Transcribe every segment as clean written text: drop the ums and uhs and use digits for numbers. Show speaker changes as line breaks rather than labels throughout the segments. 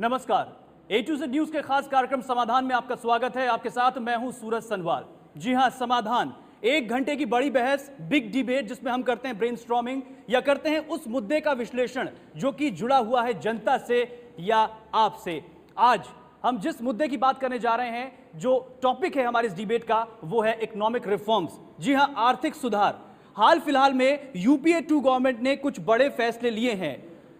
नमस्कार, ए to Z news के खास कार्यक्रम समाधान में आपका स्वागत है। आपके साथ मैं हूं सूरज सनवाल। जी हां, समाधान 1 घंटे की बड़ी बहस, बिग डिबेट, जिसमें हम करते हैं ब्रेनस्टॉर्मिंग या करते हैं उस मुद्दे का विश्लेषण जो कि जुड़ा हुआ है जनता से या आपसे। आज हम जिस मुद्दे की बात करने जा रहे हैं, जो टॉपिक है हमारे इस डिबेट का, वो है इकोनॉमिक रिफॉर्म्स। जी हां, आर्थिक सुधार। हाल फिलहाल में यूपीए 2 गवर्नमेंट ने कुछ बड़े फैसले लिए हैं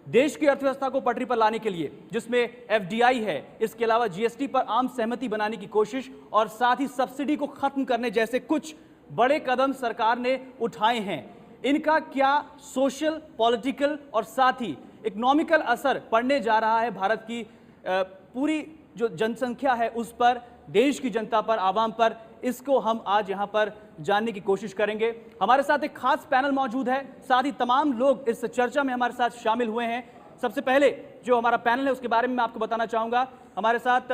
देश की अर्थव्यवस्था को पटरी पर लाने के लिए, जिसमें एफडीआई है, इसके अलावा जीएसटी पर आम सहमति बनाने की कोशिश और साथ ही सब्सिडी को खत्म करने जैसे कुछ बड़े कदम सरकार ने उठाए हैं। इनका क्या सोशल, पॉलिटिकल और साथ ही इकोनॉमिकल असर पड़ने जा रहा है भारत की पूरी जो जनसंख्या है उस पर, देश की जनता पर, आवाम पर, इसको हम आज यहां पर जानने की कोशिश करेंगे। हमारे साथ एक खास पैनल मौजूद है, साथ ही तमाम लोग इस चर्चा में हमारे साथ शामिल हुए हैं। सबसे पहले जो हमारा पैनल है उसके बारे में मैं आपको बताना चाहूंगा। हमारे साथ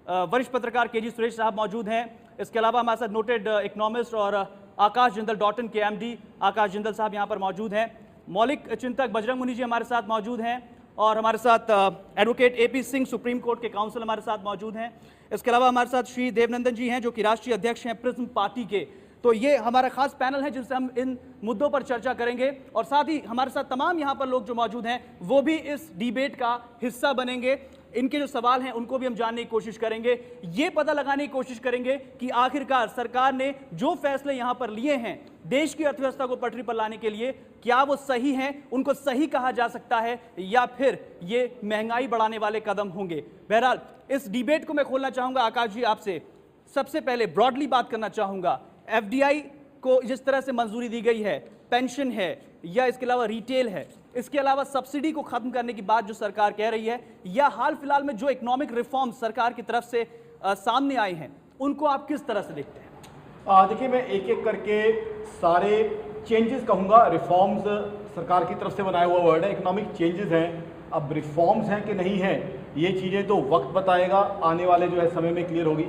वरिष्ठ पत्रकार केजी सुरेश साहब मौजूद हैं। इसके अलावा हमारे साथ नोटेड इकोनॉमिस्ट और आकाश जिंदल डॉटन के एमडी आकाश जिंदल साहब यहां पर मौजूद हैं। मौलिक चिंतक बजरंग मुनि जी हमारे साथ मौजूद हैं और हमारे साथ advocate AP Singh supreme court के काउंसिल हमारे साथ मौजूद हैं। इसके अलावा हमारे साथ श्री देवनंदन जी हैं जो कि राष्ट्रीय अध्यक्ष हैं प्रिज्म पार्टी के। तो ये हमारा खास पैनल है जिनसे हम इन मुद्दों पर चर्चा करेंगे और साथ ही हमारे साथ तमाम यहाँ पर लोग जो मौजूद हैं वो भी इस डिबेट का हिस्सा बनेंगे। इनके जो सवाल हैं उनको भी हम जानने की कोशिश करेंगे, ये पता लगाने की कोशिश करेंगे कि आखिरकार सरकार ने जो फैसले यहाँ पर लिए हैं देश की अर्थव्यवस्था को पटरी पर लाने के लिए, क्या वो सही हैं, उनको सही कहा जा सकता है या फिर ये महंगाई बढ़ाने वाले कदम होंगे। बहरहाल इस डिबेट को मैं खोलना चाहूंगा आकाश जी आपसे। सबसे पहले ब्रॉडली बात करना चाहूंगा, एफडीआई को जिस तरह से मंजूरी दी गई है, पेंशन है या इसके अलावा रिटेल है, इसके अलावा सब्सिडी को खत्म करने की बात जो सरकार कह रही है, या हाल फिलहाल में जो इकोनॉमिक रिफॉर्म सरकार की तरफ से सामने आए हैं, उनको आप किस तरह से देखते हैं?
देखिए, मैं एक एक करके सारे चेंजेस कहूँगा। रिफॉर्म्स सरकार की तरफ से बनाया हुआ वर्ड है, इकोनॉमिक चेंजेस हैं। अब रिफॉर्म्स हैं कि नहीं हैं, ये चीज़ें तो वक्त बताएगा, आने वाले जो है समय में क्लियर होगी।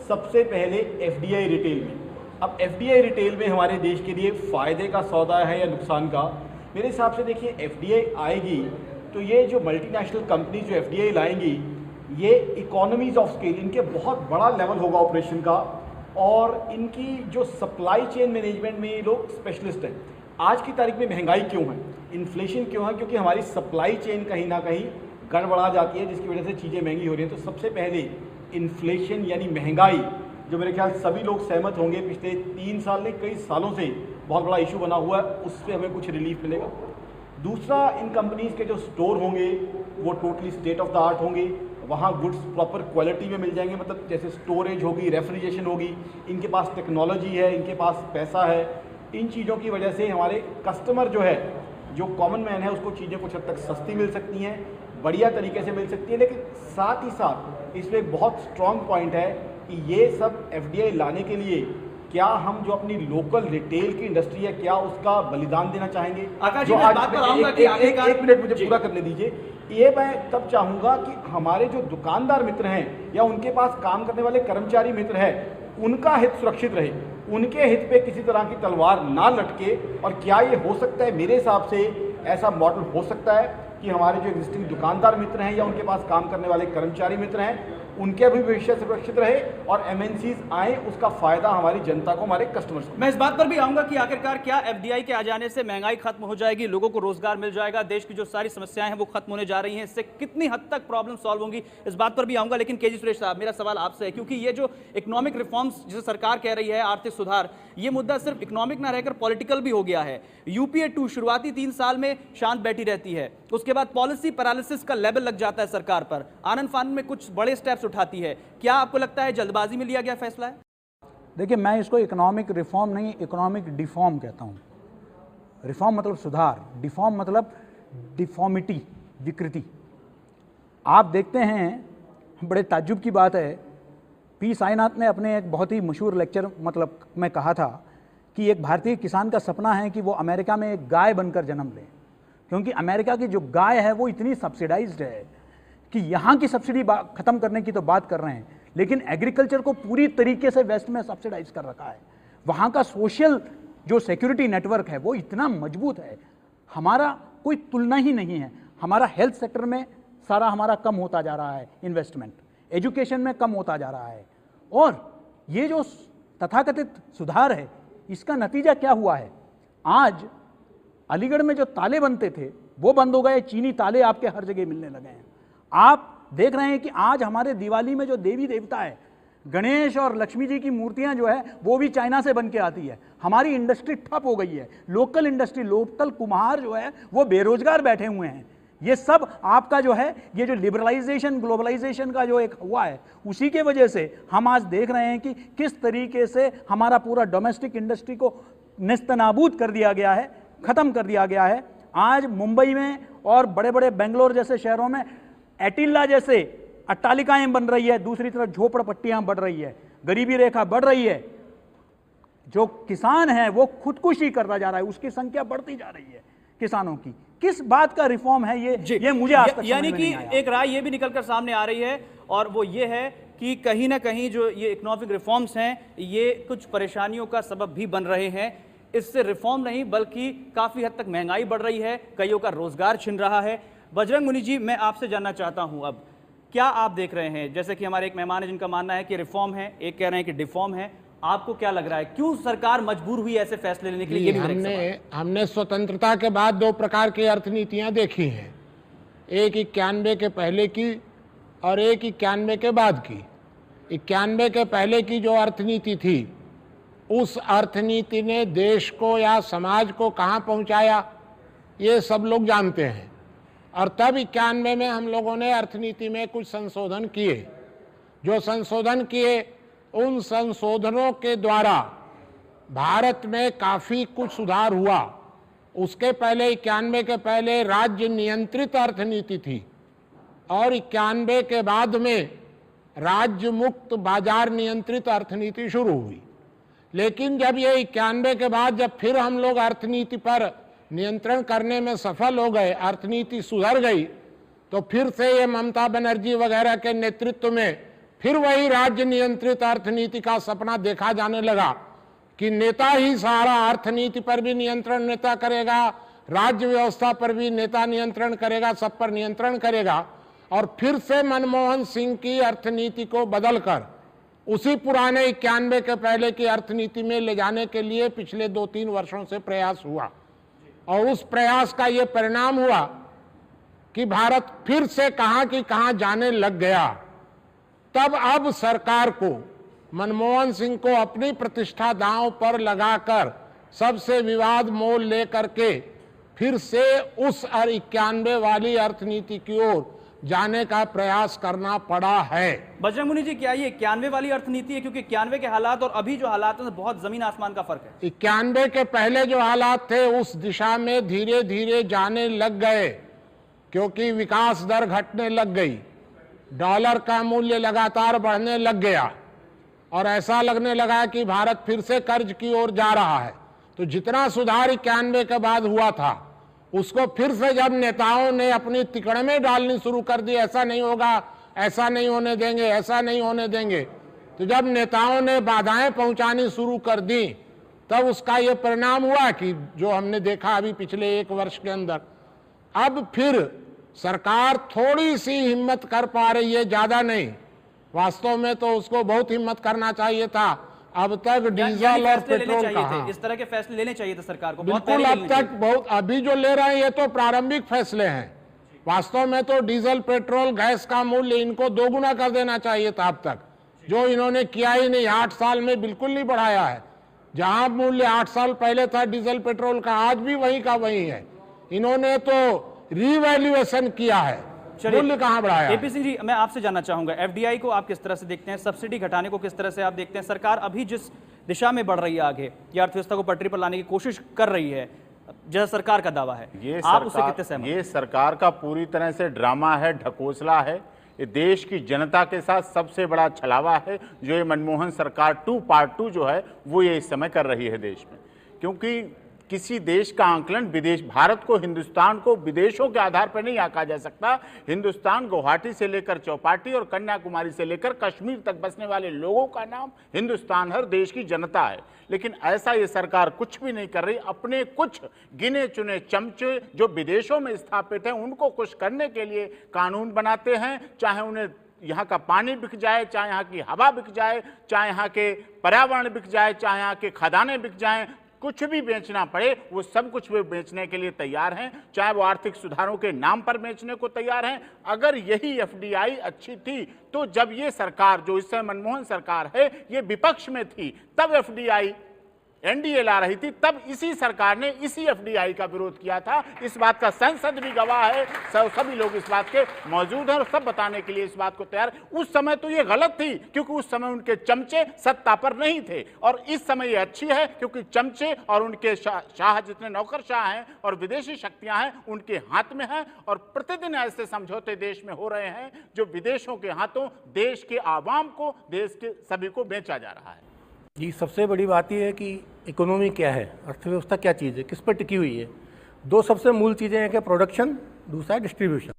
सबसे पहले एफडीआई रिटेल में। अब एफडीआई रिटेल में हमारे देश के लिए फ़ायदे का सौदा है या नुकसान का? मेरे हिसाब से देखिए, एफडीआई आएगी तो ये जो मल्टीनेशनल कंपनी जो एफडीआई लाएंगी, ये इकोनॉमीज ऑफ स्केल, इनके बहुत बड़ा लेवल होगा ऑपरेशन का, और इनकी जो सप्लाई चेन मैनेजमेंट में ये लोग स्पेशलिस्ट हैं। आज की तारीख में महंगाई क्यों है, इन्फ्लेशन क्यों है? क्योंकि हमारी सप्लाई चेन कहीं ना कहीं गड़बड़ा जाती है, जिसकी वजह से चीज़ें महंगी हो रही हैं। तो सबसे पहले इन्फ्लेशन यानी महंगाई, जो मेरे ख्याल सभी लोग सहमत होंगे, पिछले 3 साल ने कई सालों से बहुत बड़ा इशू बना हुआ है, उससे हमें कुछ रिलीफ मिलेगा। दूसरा, इन कंपनीज़ के जो स्टोर होंगे वो totally state of the art होंगे, वहाँ गुड्स प्रॉपर क्वालिटी में मिल जाएंगे, मतलब जैसे स्टोरेज होगी, रेफ्रिजरेशन होगी, इनके पास टेक्नोलॉजी है, इनके पास पैसा है। इन चीज़ों की वजह से हमारे कस्टमर जो है, जो कॉमन मैन है, उसको चीज़ें कुछ हद तक सस्ती मिल सकती हैं, बढ़िया तरीके से मिल सकती है। लेकिन साथ ही साथ इसमें एक बहुत स्ट्रॉन्ग पॉइंट है कि ये सब एफडीआई लाने के लिए क्या हम जो अपनी लोकल रिटेल की इंडस्ट्री है, क्या उसका बलिदान देना चाहेंगे?
जो आज बात पर आऊंगा कि
एक मिनट मुझे पूरा करने दीजिए। ये मैं तब चाहूँगा कि हमारे जो दुकानदार मित्र हैं या उनके पास काम करने वाले कर्मचारी मित्र हैं, उनका हित सुरक्षित रहे, उनके हित पे किसी तरह की तलवार ना लटके। और क्या ये हो सकता है? मेरे हिसाब से ऐसा मॉडल हो सकता है कि हमारे जो एग्जिस्टिंग दुकानदार मित्र हैं या उनके पास काम करने वाले कर्मचारी मित्र हैं, उनके भी भविष्य सुरक्षित रहे और एमएनसीज आए, उसका फायदा हमारी जनता को, हमारे कस्टमर्स को।
मैं इस बात पर भी आऊंगा कि आखिरकार क्या एफडीआई के आ जाने से महंगाई खत्म हो जाएगी, लोगों को रोजगार मिल जाएगा, देश की जो सारी समस्याएं हैं वो खत्म होने जा रही हैं, इससे कितनी हद तक प्रॉब्लम सॉल्व होंगी, इस बात पर भी आऊंगा। लेकिन केजी सुरेश साहब, मेरा सवाल आपसे है, क्योंकि ये जो इकोनॉमिक रिफॉर्म्स जिसे सरकार कह रही है, आर्थिक सुधार, ये मुद्दा सिर्फ इकोनॉमिक ना रहकर पॉलिटिकल भी हो गया है। यूपीए 2 शुरुआती 3 साल में शांत बैठी रहती है, उसके बाद पॉलिसी पैरालिसिस का लेवल लग जाता है सरकार पर, आनन फानन में कुछ बड़े स्टेप्स उठाती है। क्या आपको लगता है जल्दबाजी में लिया गया फैसला है?
देखिए, मैं इसको इकोनॉमिक रिफॉर्म नहीं, इकोनॉमिक डिफॉर्म कहता हूँ। रिफॉर्म मतलब सुधार, डिफॉर्म मतलब डिफॉर्मिटी, विकृति। आप देखते हैं, बड़े ताज्जुब की बात है, पी साईनाथ ने अपने एक बहुत ही मशहूर लेक्चर मतलब में कहा था कि एक भारतीय किसान का सपना है कि वो अमेरिका में एक गाय बनकर जन्म ले, क्योंकि अमेरिका की जो गाय है वो इतनी सब्सिडाइज्ड है कि यहाँ की सब्सिडी खत्म करने की तो बात कर रहे हैं, लेकिन एग्रीकल्चर को पूरी तरीके से वेस्ट में सब्सिडाइज कर रखा है। वहाँ का सोशल जो सिक्योरिटी नेटवर्क है वो इतना मजबूत है, हमारा कोई तुलना ही नहीं है। हमारा हेल्थ सेक्टर में सारा हमारा कम होता जा रहा है, इन्वेस्टमेंट एजुकेशन में कम होता जा रहा है। और ये जो तथाकथित सुधार है, इसका नतीजा क्या हुआ है? आज अलीगढ़ में जो ताले बनते थे वो बंद हो गए, चीनी ताले आपके हर जगह मिलने लगे हैं। आप देख रहे हैं कि आज हमारे दिवाली में जो देवी देवता है, गणेश और लक्ष्मी जी की मूर्तियां जो है वो भी चाइना से बन के आती है। हमारी इंडस्ट्री ठप हो गई है, लोकल इंडस्ट्री, लोकल कुम्हार जो है वो बेरोजगार बैठे हुए हैं। ये सब आपका जो है, ये जो लिबरलाइजेशन ग्लोबलाइजेशन का जो एक हुआ है, उसी के वजह से हम आज देख रहे हैं कि किस तरीके से हमारा पूरा डोमेस्टिक इंडस्ट्री को नेस्तनाबूद कर दिया गया है, खत्म कर दिया गया है। आज मुंबई में और बड़े बड़े बेंगलोर जैसे शहरों में एटिल्ला जैसे अट्टालिकाएं बन रही है, दूसरी तरफ झोपड़पट्टियां बढ़ रही है, गरीबी रेखा बढ़ रही है। जो किसान है वो खुदकुशी करता जा रहा है, उसकी संख्या बढ़ती जा रही है किसानों की। किस बात का रिफॉर्म है ये मुझे आज तक
यानी
समझ में
कि
नहीं आया।
एक राय ये भी निकलकर सामने आ रही है, और वो ये है कि कहीं ना कहीं जो ये इकोनॉमिक रिफॉर्म्स हैं ये कुछ परेशानियों का सबब भी बन रहे हैं। इससे रिफॉर्म नहीं बल्कि काफी हद तक महंगाई बढ़ रही है, कईयों का रोजगार छिन रहा है। बजरंग मुनि जी, मैं आपसे जानना चाहता हूं, अब क्या आप देख रहे हैं? जैसे कि हमारे एक मेहमान है जिनका मानना है कि रिफॉर्म है, एक कह रहे हैं कि डिफॉर्म है। आपको क्या लग रहा है, क्यों सरकार मजबूर हुई ऐसे फैसले लेने के लिए? ये भी मेरा एक सवाल है।
हमने स्वतंत्रता के बाद दो प्रकार की अर्थनीतियां देखी हैं, एक 91 के पहले की और एक 91 के बाद की। 91 के पहले की जो अर्थनीति थी, उस अर्थनीति ने देश को या समाज को कहाँ पहुँचाया ये सब लोग जानते हैं। और तब 91 में हम लोगों ने अर्थनीति में कुछ संशोधन किए। जो संशोधन किए, उन संशोधनों के द्वारा भारत में काफ़ी कुछ सुधार हुआ। उसके पहले 91 के पहले राज्य नियंत्रित अर्थनीति थी, और 91 के बाद में राज्य मुक्त बाजार नियंत्रित अर्थनीति शुरू हुई। लेकिन जब ये 91 के बाद जब फिर हम लोग अर्थनीति पर नियंत्रण करने में सफल हो गए, अर्थनीति सुधर गई, तो फिर से ये ममता बनर्जी वगैरह के नेतृत्व में फिर वही राज्य नियंत्रित अर्थनीति का सपना देखा जाने लगा कि नेता ही सारा अर्थनीति पर भी नियंत्रण नेता करेगा, राज्य व्यवस्था पर भी नेता नियंत्रण करेगा, सब पर नियंत्रण करेगा। और फिर से मनमोहन सिंह की अर्थनीति को बदलकर उसी पुराने 91 के पहले की अर्थनीति में ले जाने के लिए पिछले 2-3 वर्षों से प्रयास हुआ, और उस प्रयास का ये परिणाम हुआ कि भारत फिर से कहां की कहां जाने लग गया। तब अब सरकार को, मनमोहन सिंह को अपनी प्रतिष्ठा दांव पर लगाकर सबसे विवाद मोल लेकर के फिर से उस 91 वाली अर्थनीति की ओर जाने का प्रयास करना पड़ा है।
बजरंग मुनि जी, क्या ये 91 वाली अर्थनीति है? क्योंकि 91 के हालात और अभी जो हालात हैं बहुत जमीन आसमान का फर्क है।
91 के पहले जो हालात थे उस दिशा में धीरे धीरे जाने लग गए, क्योंकि विकास दर घटने लग गई, डॉलर का मूल्य लगातार बढ़ने लग गया, और ऐसा लगने लगा कि भारत फिर से कर्ज की ओर जा रहा है। तो जितना सुधार 91 के बाद हुआ था, उसको फिर से जब नेताओं ने अपनी तिकड़ में डालनी शुरू कर दी, ऐसा नहीं होगा, ऐसा नहीं होने देंगे, ऐसा नहीं होने देंगे, तो जब नेताओं ने बाधाएं पहुंचानी शुरू कर दी, तब उसका ये परिणाम हुआ कि जो हमने देखा अभी पिछले 1 वर्ष के अंदर। अब फिर सरकार थोड़ी सी हिम्मत कर पा रही है, ज्यादा नहीं। वास्तव में तो उसको बहुत हिम्मत करना चाहिए था। अब तक डीजल और पेट्रोल का,
इस तरह के फैसले लेने चाहिए थे सरकार को।
बिल्कुल, अब तक बहुत, अभी जो ले रहे हैं ये तो प्रारंभिक फैसले हैं। वास्तव में तो डीजल, पेट्रोल, गैस का मूल्य इनको 2 गुना कर देना चाहिए था अब तक, जो इन्होंने किया ही नहीं। 8 साल में बिल्कुल नहीं बढ़ाया है। जहां मूल्य 8 साल पहले था डीजल पेट्रोल का, आज भी वही का वही है। इन्होंने तो रीवैल्यूएशन किया है, मूल्य कहां बढ़ाया।
एपी सिंह जी, मैं आपसे जानना चाहूंगा, एफडीआई को आप किस तरह से देखते हैं? सब्सिडी घटाने को किस तरह से आप देखते हैं? सरकार अभी जिस दिशा में बढ़ रही है आगे, या अर्थव्यवस्था को पटरी पर लाने की कोशिश कर रही है, जैसा सरकार का दावा है, आप उससे कितने सहमत?
ये सरकार का पूरी तरह से ड्रामा है, ढकोसला है। ये देश की जनता के साथ सबसे बड़ा छलावा है जो ये मनमोहन सरकार 2 पार्ट 2 जो है वो ये इस समय कर रही है देश में। क्योंकि किसी देश का आंकलन विदेश, भारत को, हिंदुस्तान को विदेशों के आधार पर नहीं आंका जा सकता। हिंदुस्तान गुवाहाटी से लेकर चौपाटी और कन्याकुमारी से लेकर कश्मीर तक बसने वाले लोगों का नाम हिंदुस्तान, हर देश की जनता है। लेकिन ऐसा ये सरकार कुछ भी नहीं कर रही। अपने कुछ गिने चुने चमचे जो विदेशों में स्थापित हैं उनको खुश करने के लिए कानून बनाते हैं, चाहे उन्हें यहाँ का पानी बिक जाए, चाहे यहाँ की हवा बिक जाए, चाहे यहाँ के पर्यावरण बिक जाए, चाहे यहाँ के खदानें बिक जाएं, कुछ भी बेचना पड़े वो सब कुछ वे बेचने के लिए तैयार हैं, चाहे वो आर्थिक सुधारों के नाम पर बेचने को तैयार हैं। अगर यही एफडीआई अच्छी थी तो जब ये सरकार, जो इस समय मनमोहन सरकार है, ये विपक्ष में थी, तब एफडीआई एनडीए ला रही थी, तब इसी सरकार ने इसी एफडीआई का विरोध किया था। इस बात का संसद भी गवाह है, सभी लोग इस बात के मौजूद हैं और सब बताने के लिए इस बात को तैयार। उस समय तो ये गलत थी क्योंकि उस समय उनके चमचे सत्ता पर नहीं थे, और इस समय ये अच्छी है क्योंकि चमचे और उनके शाह जितने नौकरशाह हैं और विदेशी शक्तियां हैं उनके हाथ में हैं, और प्रतिदिन ऐसे समझौते देश में हो रहे हैं जो विदेशों के हाथों देश के आवाम को, देश के सभी को बेचा जा रहा है।
जी, सबसे बड़ी बात यह है कि इकोनॉमी क्या है, अर्थव्यवस्था क्या चीज़ है, किस पर टिकी हुई है। दो सबसे मूल चीज़ें हैं कि प्रोडक्शन, दूसरा है डिस्ट्रीब्यूशन,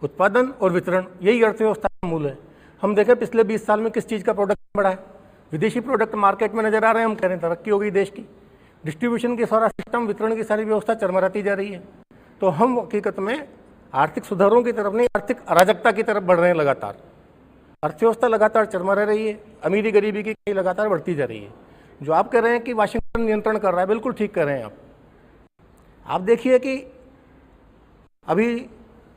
उत्पादन और वितरण, यही अर्थव्यवस्था का मूल है। हम देखें पिछले 20 साल में किस चीज़ का प्रोडक्शन बढ़ा है, विदेशी प्रोडक्ट मार्केट में नजर आ रहे हैं, हम कह रहे हैं तरक्की हो गई देश की। डिस्ट्रीब्यूशन की सारा सिस्टम, वितरण की सारी व्यवस्था चरमराती जा रही है। तो हम हकीकत में आर्थिक सुधारों की तरफ नहीं, आर्थिक अराजकता की तरफ बढ़ रहे हैं लगातार। अर्थव्यवस्था लगातार चरमरा रही है, अमीरी गरीबी की कहीं लगातार बढ़ती जा रही है। जो आप कह रहे हैं कि वाशिंगटन नियंत्रण कर रहा है, बिल्कुल ठीक कर रहे हैं आप देखिए कि अभी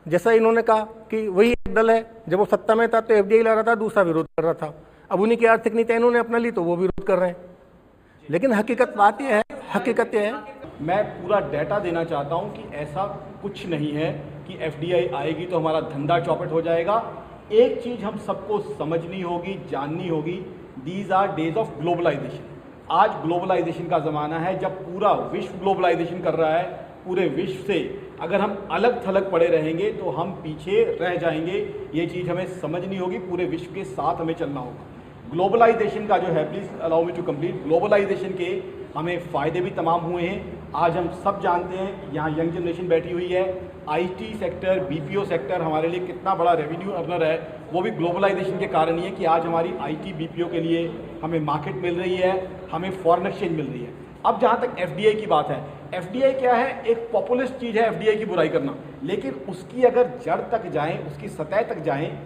जैसा इन्होंने कहा कि वही एक दल है, जब वो सत्ता में था तो एफडीआई ला रहा था, दूसरा विरोध कर रहा था। अब उन्हीं की आर्थिक नीति इन्होंने अपना ली तो वो विरोध कर रहे हैं। लेकिन हकीकत बात यह है, हकीकत यह है,
मैं पूरा डाटा देना चाहता हूं कि ऐसा कुछ नहीं है कि एफडीआई आएगी तो हमारा धंधा चौपट हो जाएगा। एक चीज हम सबको समझनी होगी, जाननी होगी, these are days of globalization. आज ग्लोबलाइजेशन का ज़माना है जब पूरा विश्व ग्लोबलाइजेशन कर रहा है। पूरे विश्व से अगर हम अलग थलग पड़े रहेंगे तो हम पीछे रह जाएंगे। ये चीज़ हमें समझनी होगी, पूरे विश्व के साथ हमें चलना होगा। ग्लोबलाइजेशन का जो है, please allow me to complete, globalization के हमें फ़ायदे भी तमाम हुए हैं। आज हम सब जानते हैं, यहाँ यंग जनरेशन बैठी हुई है, आईटी सेक्टर, बीपीओ सेक्टर हमारे लिए कितना बड़ा रेवेन्यू अर्नर है, वो भी ग्लोबलाइजेशन के कारण ही है कि आज हमारी आईटी बीपीओ के लिए हमें मार्केट मिल रही है, हमें फॉरेन एक्सचेंज मिल रही है। अब जहाँ तक एफडीआई की बात है, एफडीआई क्या है, एक पॉपुलिस्ट चीज़ है एफडीआई की बुराई करना, लेकिन उसकी अगर जड़ तक जाएं, उसकी सतह तक जाएं,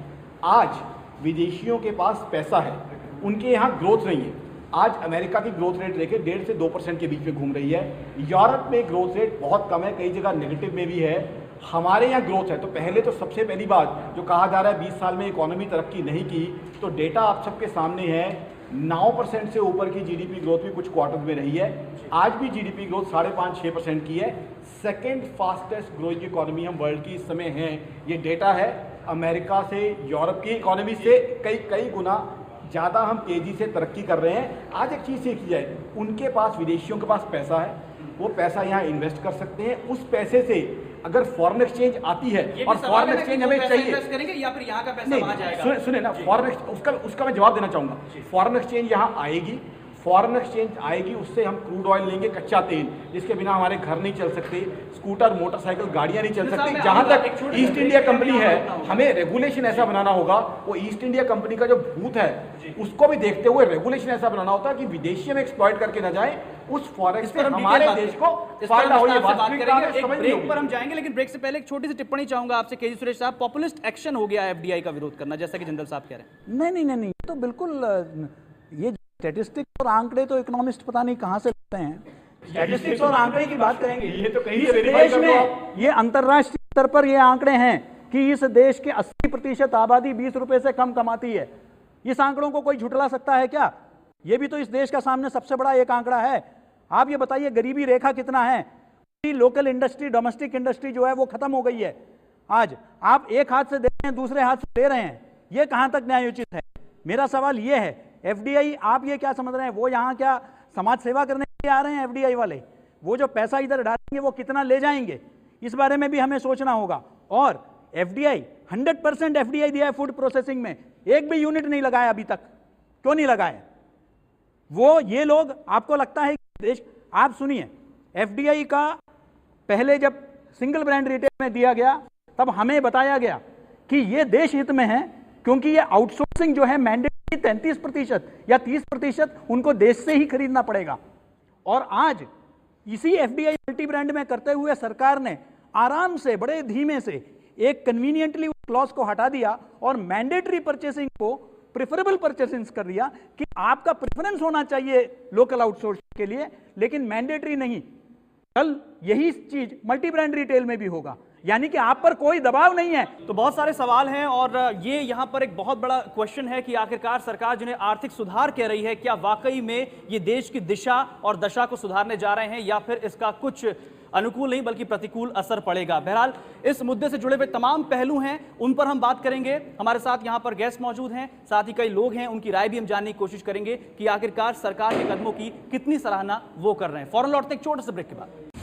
आज विदेशियों के पास पैसा है, उनके यहाँ ग्रोथ नहीं है। आज अमेरिका की ग्रोथ रेट देखिए 1.5 से 2% के बीच में घूम रही है। यूरोप में ग्रोथ रेट बहुत कम है, कई जगह नेगेटिव में भी है। हमारे यहाँ ग्रोथ है। तो पहले तो सबसे पहली बात जो कहा जा रहा है 20 साल में इकोनॉमी तरक्की नहीं की, तो डेटा आप सबके सामने है। 9% से ऊपर की जीडीपी ग्रोथ भी कुछ क्वार्टर में रही है। आज भी जीडीपी ग्रोथ 5.5-6% की है। सेकेंड फास्टेस्ट ग्रोइंग इकोनॉमी हम वर्ल्ड की इस समय हैं। ये डेटा है अमेरिका से, यूरोप की इकोनॉमी से कई गुना ज़्यादा हम तेज़ी से तरक्की कर रहे हैं। आज एक चीज़ सीखी जाए, उनके पास, विदेशियों के पास पैसा है, वो पैसा यहाँ इन्वेस्ट कर सकते हैं। उस पैसे से अगर फॉरेन एक्सचेंज आती है, और फॉरेन एक्सचेंज हमें चाहिए,
करेंगे या फिर यहाँ का पैसा वहाँ जाएगा?
सुने ना, फॉरेन उसका मैं जवाब देना चाहूँगा। फॉरेन एक्सचेंज यहाँ आएगी, फॉरेन एक्सचेंज आएगी, उससे हम क्रूड ऑयल लेंगे, कच्चा तेल, जिसके बिना हमारे घर नहीं चल सकते, स्कूटर, मोटरसाइकिल, गाड़ियाँ नहीं चल सकती। जहाँ तक ईस्ट इंडिया कंपनी है, हमें रेगुलेशन ऐसा बनाना होगा, वो ईस्ट इंडिया कंपनी का जो भूत है उसको भी देखते हुए रेगुलेशन ऐसा बनाना होता है कि विदेशी में एक्सप्लॉइट करके ना जाए, उस फॉरेक्स से हमारे देश को फायदा हो।
ब्रेक पर हम जाएंगे, लेकिन ब्रेक से पहले एक छोटी सी टिप्पणी चाहूंगा आपसे केजी सुरेश साहब। पॉपुलिस्ट एक्शन हो गया है एफडीआई का विरोध करना, जैसा कि जिंदल साहब कह रहे हैं।
नहीं, तो बिल्कुल ये स्टैटिस्टिक्स और आंकड़े तो इकोनॉमिस्ट पता नहीं कहां से लाते हैं। स्टैटिस्टिक्स और आंकड़े की बात करेंगे,
ये तो कहीं
इस देश में ये अंतर्राष्ट्रीय स्तर पर ये आंकड़े हैं कि इस देश के 80% आबादी 20 रुपए से कम कमाती है। इस आंकड़ों को कोई झुठला सकता है क्या? ये भी तो इस देश का सामने सबसे बड़ा एक आंकड़ा है। आप ये बताइए गरीबी रेखा कितना है? लोकल इंडस्ट्री, डोमेस्टिक इंडस्ट्री जो है वो खत्म हो गई है। आज आप एक हाथ से दे रहे हैं, दूसरे हाथ से ले रहे हैं, ये कहां तक न्यायोचित है? मेरा सवाल ये है, एफडीआई आप ये क्या समझ रहे हैं, वो यहाँ क्या समाज सेवा करने के लिए आ रहे हैं? एफडीआई वाले वो जो पैसा इधर डालेंगे वो कितना ले जाएंगे, इस बारे में भी हमें सोचना होगा। और एफडीआई 100% एफडीआई दिया है फूड प्रोसेसिंग में, एक भी यूनिट नहीं लगाया अभी तक। क्यों नहीं लगाया? वो ये लोग, आपको लगता है देश, आप सुनिए, एफडीआई का पहले जब सिंगल ब्रांड रिटेल में दिया गया तब हमें बताया गया कि ये देश हित में है, क्योंकि ये आउटसोर्सिंग जो है मैंडेटरी 33% या 30% उनको देश से ही खरीदना पड़ेगा। और आज इसी एफडीआई मल्टी ब्रांड में करते हुए सरकार ने आराम से बड़े धीमे से एक कन्वीनियंटली उस क्लॉज को हटा दिया और मैंडेटरी परचेसिंग को प्रेफरेबल परचेसिंग कर दिया कि आपका प्रेफरेंस होना चाहिए लोकल आउटसोर्सिंग के लिए, लेकिन मैंडेटरी नहीं। कल यही चीज मल्टी ब्रांड रिटेल में भी होगा, यानी कि आप पर कोई दबाव नहीं है।
तो बहुत सारे सवाल हैं और ये यहाँ पर एक बहुत बड़ा क्वेश्चन है कि आखिरकार सरकार जिन्हें आर्थिक सुधार कह रही है, क्या वाकई में ये देश की दिशा और दशा को सुधारने जा रहे हैं या फिर इसका कुछ अनुकूल नहीं बल्कि प्रतिकूल असर पड़ेगा। बहरहाल इस मुद्दे से जुड़े हुए तमाम पहलू हैं, उन पर हम बात करेंगे। हमारे साथ यहाँ पर गेस्ट मौजूद हैं, साथ ही कई लोग हैं, उनकी राय भी हम जानने की कोशिश करेंगे कि आखिरकार सरकार के कदमों की कितनी सराहना वो कर रहे हैं। फौरन लौटते एक छोटे से ब्रेक के बाद।